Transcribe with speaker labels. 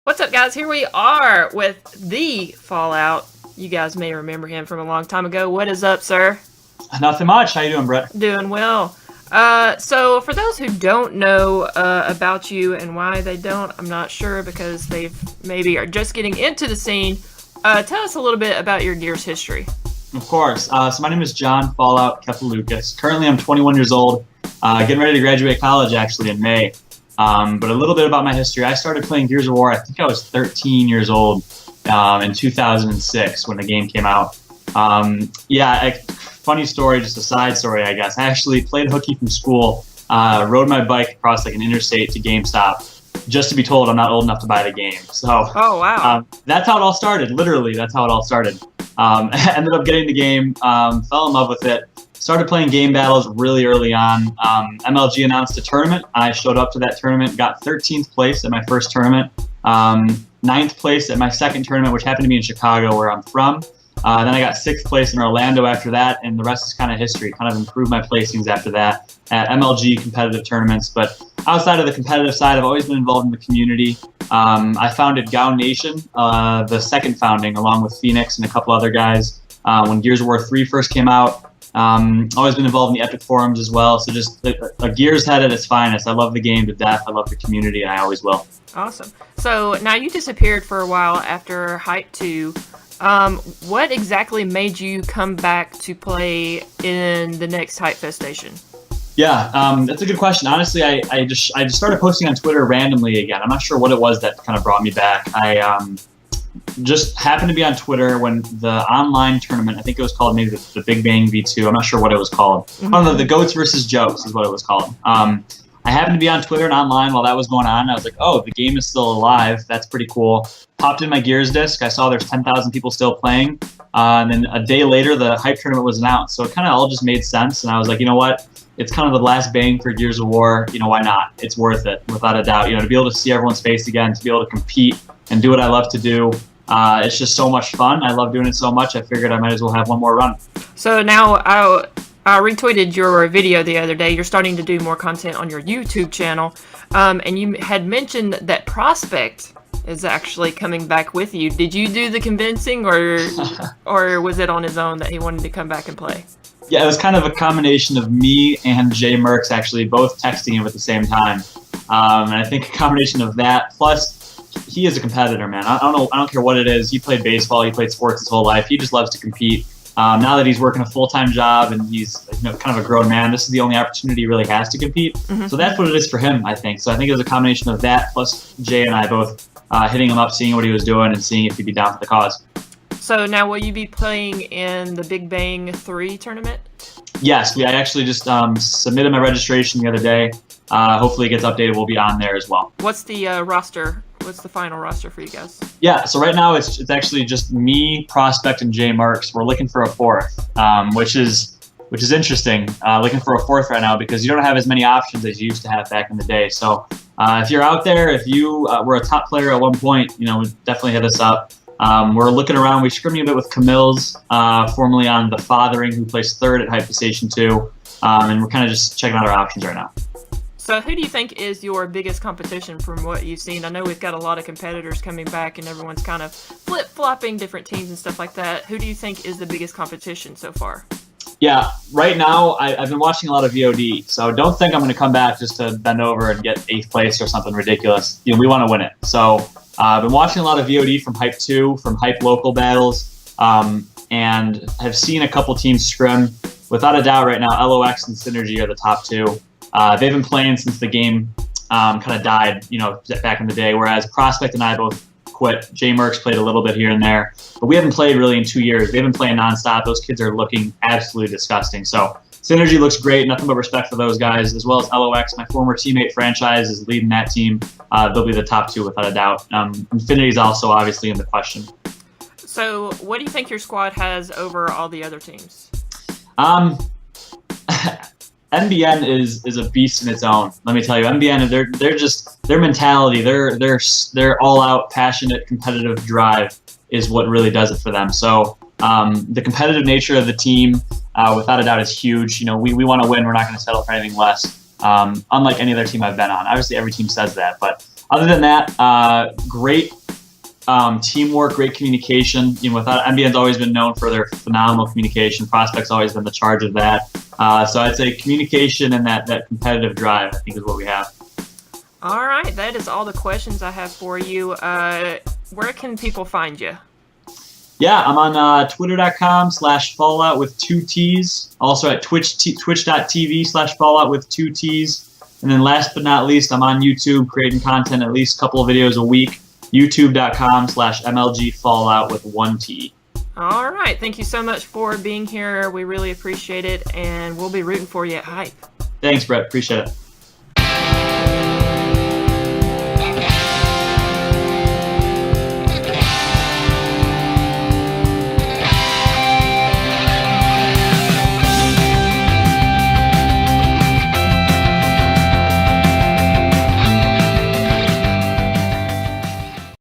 Speaker 1: What's up, guys? Here we are with the Falloutt. You guys may remember him from a long time ago. What is up, sir?
Speaker 2: Nothing much. How you doing, Brett?
Speaker 1: Doing well. So for those who don't know about you and why they don't, I'm not sure because they maybe are just getting into the scene. Tell us a little bit about your Gears history.
Speaker 2: Of course. So my name is John Falloutt Kefalukas. Currently, I'm 21 years old. Getting ready to graduate college actually in May. But a little bit about my history. I started playing Gears of War, I think I was 13 years old in 2006 when the game came out. Funny story, just a side story, I guess. I actually played hooky from school, rode my bike across like an interstate to GameStop just to be told I'm not old enough to buy the game. So,
Speaker 1: oh, wow.
Speaker 2: That's how it all started. Literally, that's how it all started. Ended up getting the game, fell in love with it. Started playing game battles really early on. MLG announced a tournament. I showed up to that tournament, got 13th place at my first tournament, 9th place at my second tournament, which happened to be in Chicago, where I'm from. Then I got 6th place in Orlando after that, and the rest is kind of history. Kind of improved my placings after that at MLG competitive tournaments. But outside of the competitive side, I've always been involved in the community. I founded Gown Nation, the second founding, along with Phoenix and a couple other guys, when Gears of War 3 first came out. Always been involved in the Epic forums as well. So just a Gears head at its finest. I love the game to death. I love the community, and I always will.
Speaker 1: Awesome. So now you disappeared for a while after Hype.2. What exactly made you come back to play in the next Hypefestation?
Speaker 2: Yeah, that's a good question. Honestly, I just started posting on Twitter randomly again. I'm not sure what it was that kind of brought me back. I just happened to be on Twitter when the online tournament, I think it was called maybe the Big Bang V2. I'm not sure what it was called. Mm-hmm. Oh, no, the Goats versus Jokes is what it was called. I happened to be on Twitter and online while that was going on. I was like, oh, the game is still alive. That's pretty cool. Popped in my Gears disc. I saw there's 10,000 people still playing. And then a day later, the Hype tournament was announced. So it kind of all just made sense. And I was like, you know what? It's kind of the last bang for Gears of War. You know, why not? It's worth it, without a doubt. You know, to be able to see everyone's face again, to be able to compete and do what I love to do. It's just so much fun. I love doing it so much. I figured I might as well have one more run.
Speaker 1: So now I retweeted your video the other day. You're starting to do more content on your YouTube channel. And you had mentioned that Prospect is actually coming back with you. Did you do the convincing, or was it on his own that he wanted to come back and play?
Speaker 2: Yeah, it was kind of a combination of me and Jay Merckx actually both texting him at the same time. And I think a combination of that, plus he is a competitor, man. I don't care what it is. He played baseball, he played sports his whole life. He just loves to compete. Now that he's working a full-time job and he's kind of a grown man, this is the only opportunity he really has to compete. Mm-hmm. So that's what it is for him, I think. So I think it was a combination of that plus Jay and I both hitting him up, seeing what he was doing, and seeing if he'd be down for the cause.
Speaker 1: So now will you be playing in the Big Bang 3 tournament?
Speaker 2: Yes, I actually just submitted my registration the other day. Hopefully it gets updated. We'll be on there as well.
Speaker 1: What's the roster? What's the final roster for you guys?
Speaker 2: Yeah, so right now it's actually just me, Prospect, and Jay Merckx. We're looking for a fourth, which is interesting. Looking for a fourth right now because you don't have as many options as you used to have back in the day. So if you're out there, if you were a top player at one point, definitely hit us up. We're looking around. We're scrimming a bit with Camille's, formerly on The Fathering, who plays third at Hypefestation 2. And we're kind of just checking out our options right now.
Speaker 1: So who do you think is your biggest competition from what you've seen? I know we've got a lot of competitors coming back and everyone's kind of flip-flopping different teams and stuff like that. Who do you think is the biggest competition so far?
Speaker 2: Yeah, right now I've been watching a lot of VOD, so don't think I'm going to come back just to bend over and get 8th place or something ridiculous. We want to win it. So I've been watching a lot of VOD from Hype.2, from Hype local battles, and have seen a couple teams scrim. Without a doubt right now, LOX and Synergy are the top two. They've been playing since the game kind of died, back in the day, whereas Prospect and I both quit. Jay Merckx played a little bit here and there, but we haven't played really in 2 years. They've been playing nonstop. Those kids are looking absolutely disgusting. So Synergy looks great. Nothing but respect for those guys, as well as LOX. My former teammate Franchise is leading that team. They'll be the top two without a doubt. Infinity is also obviously in the question.
Speaker 1: So what do you think your squad has over all the other teams?
Speaker 2: MbN is a beast in its own. Let me tell you, MbN, they're just their mentality, their all out, passionate, competitive drive is what really does it for them. So the competitive nature of the team, without a doubt, is huge. We want to win. We're not going to settle for anything less. Unlike any other team I've been on. Obviously, every team says that, but other than that, great teamwork, great communication. Without MbN's always been known for their phenomenal communication. Prospect's always been the charge of that. So I'd say communication and that competitive drive, I think, is what we have.
Speaker 1: All right, that is all the questions I have for you. Where can people find you?
Speaker 2: Yeah, I'm on twitter.com/Falloutt with 2 T's. Also at twitch.tv/Falloutt with 2 T's. And then last but not least, I'm on YouTube creating content, at least a couple of videos a week. youtube.com/MLG Falloutt with 1 T.
Speaker 1: All right, thank you so much for being here. We really appreciate it, and we'll be rooting for you at Hype.
Speaker 2: Thanks, Brett. Appreciate it.